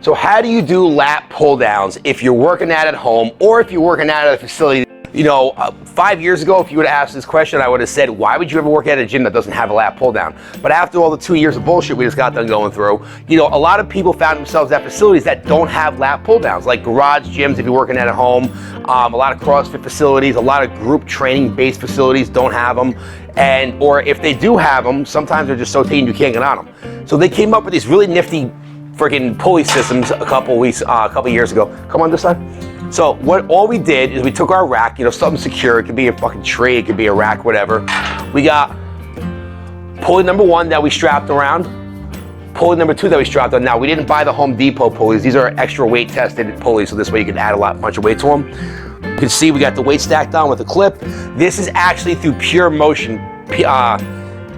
So how do you do lat pull downs if you're working out at home or if you're working out at a facility? You know, 5 years ago, if you would have asked this question, I would have said, why would you ever work at a gym that doesn't have a lat pull down? But after all the 2 years of bullshit we just got done going through, you know, a lot of people found themselves at facilities that don't have lat pull downs, like garage gyms if you're working at home, a lot of CrossFit facilities, a lot of group training based facilities don't have them. And, or if they do have them, sometimes they're just so thin you can't get on them. So they came up with these really nifty freaking pulley systems a couple years ago. Come on this side. So all we did is we took our rack, you know, something secure. It could be a fucking tree, it could be a rack, whatever. We got pulley number 1 that we strapped around, pulley number 2 that we strapped on. Now, we didn't buy the Home Depot pulleys. These are extra weight tested pulleys, so this way you can add bunch of weight to them. You can see we got the weight stacked on with a clip. This is actually through Pure Motion,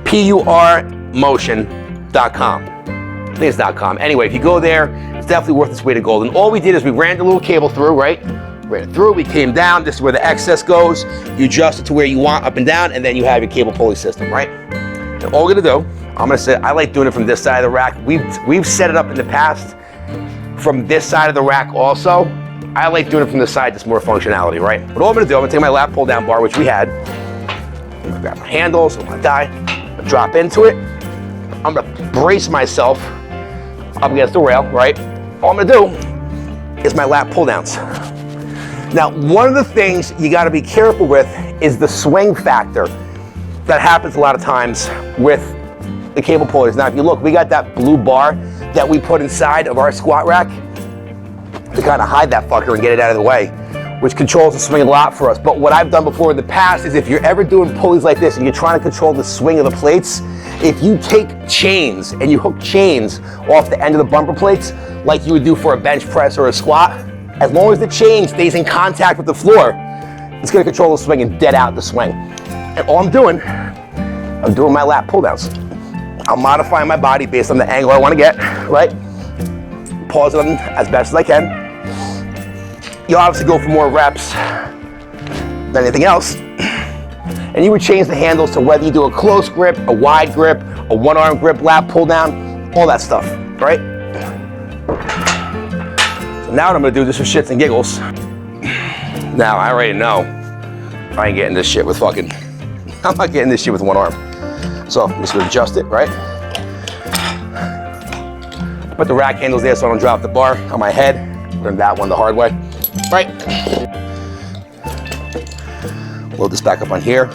PURmotion.com. I think it's .com. Anyway, if you go there, it's definitely worth its weight of gold. And all we did is we ran the little cable through, right? Ran it through, we came down. This is where the excess goes. You adjust it to where you want, up and down, and then you have your cable pulley system, right? And all we're gonna do, I'm gonna say, I like doing it from this side of the rack. We've set it up in the past from this side of the rack also. I like doing it from this side, just more functionality, right? But all I'm gonna do, I'm gonna take my lat pull down bar, which we had. I'm gonna grab my handles, I'm gonna I'm gonna drop into it. I'm gonna brace myself up against the rail, right? All I'm gonna do is my lat pull downs. Now, one of the things you gotta be careful with is the swing factor that happens a lot of times with the cable pullers. Now, if you look, we got that blue bar that we put inside of our squat rack to kind of hide that fucker and get it out of the way, which controls the swing a lot for us. But what I've done before in the past is if you're ever doing pulleys like this and you're trying to control the swing of the plates, if you take chains and you hook chains off the end of the bumper plates, like you would do for a bench press or a squat, as long as the chain stays in contact with the floor, it's gonna control the swing and dead out the swing. And all I'm doing my lat pull downs. I'm modifying my body based on the angle I wanna get, right? Pause it on as best as I can. You obviously go for more reps than anything else. And you would change the handles to whether you do a close grip, a wide grip, a one-arm grip, lat pull down, all that stuff, right? So now what I'm gonna do, just for shits and giggles. Now, I already know I ain't getting this shit with fucking, I'm not getting this shit with one arm. So I'm just gonna adjust it, right? Put the rack handles there so I don't drop the bar on my head. Learned that one the hard way, right? Load this back up on here.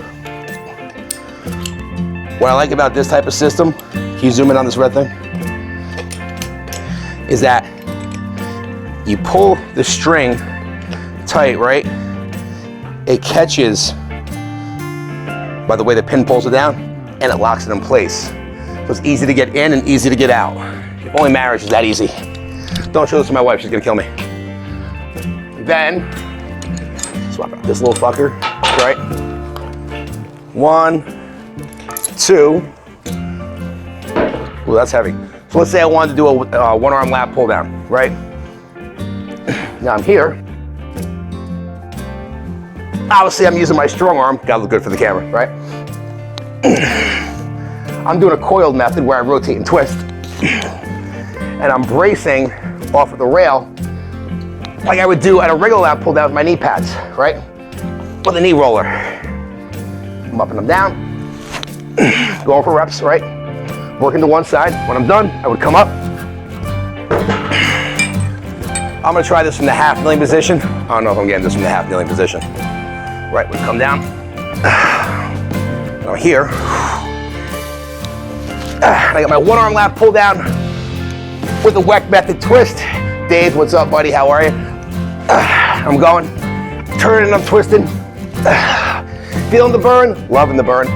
What I like about this type of system, can you zoom in on this red thing? Is that you pull the string tight, right? It catches by the way the pin pulls it down and it locks it in place. So it's easy to get in and easy to get out. If only marriage is that easy. Don't show this to my wife, she's gonna kill me. Then, swap out this little fucker, right? 1, 2. Ooh, that's heavy. So let's say I wanted to do a one-arm lat pull down, right? Now I'm here. Obviously I'm using my strong arm, gotta look good for the camera, right? I'm doing a coiled method where I rotate and twist. And I'm bracing off of the rail like I would do at a regular lat pull down with my knee pads, right? With a knee roller. I'm up and I'm down. Going for reps, right? Working to one side. When I'm done, I would come up. I'm gonna try this from the half kneeling position. I don't know if I'm getting this from the half kneeling position. Right, we come down. Now here. I got my one arm lat pull down with the WEC method twist. Dave, what's up, buddy? How are you? I'm going, turning, I'm twisting. Feeling the burn, loving the burn.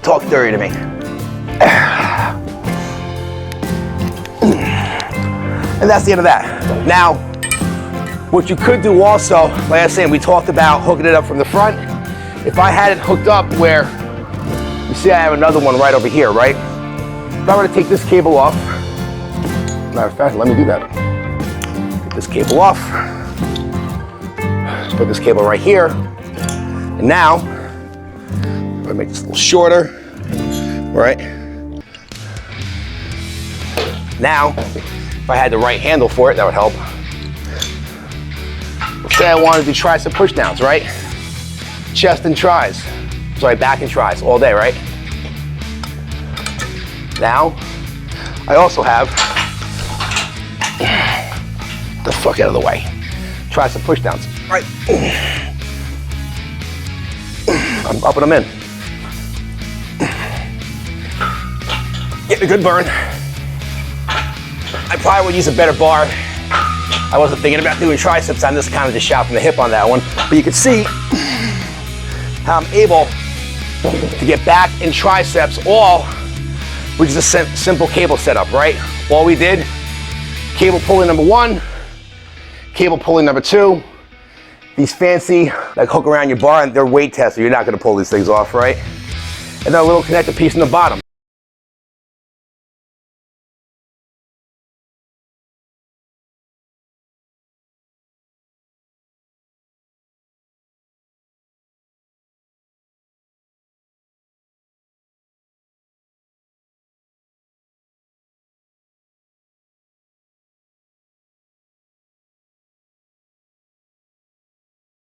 Talk dirty to me. And that's the end of that. Now, what you could do also, like I was saying, we talked about hooking it up from the front. If I had it hooked up where, you see I have another one right over here, right? If I were to take this cable off, matter of fact, let me do that. Get this cable off. Put this cable right here. And now, I'm gonna make this a little shorter, right? Now, if I had the right handle for it, that would help. Let's say I wanted to do tricep push downs, right? Chest and tries. Sorry, back and tries all day, right? Now, I also have, the fuck out of the way, tricep push downs, right? I'm upping them in. Getting a good burn. I probably would use a better bar. I wasn't thinking about doing triceps. I'm just kind of just shot from the hip on that one. But you can see how I'm able to get back in triceps all with just a simple cable setup, right? All we did, cable pulley number 1, cable pulley number 2. These fancy, like hook around your bar, and they're weight tests, so you're not gonna pull these things off, right? And then a little connector piece in the bottom.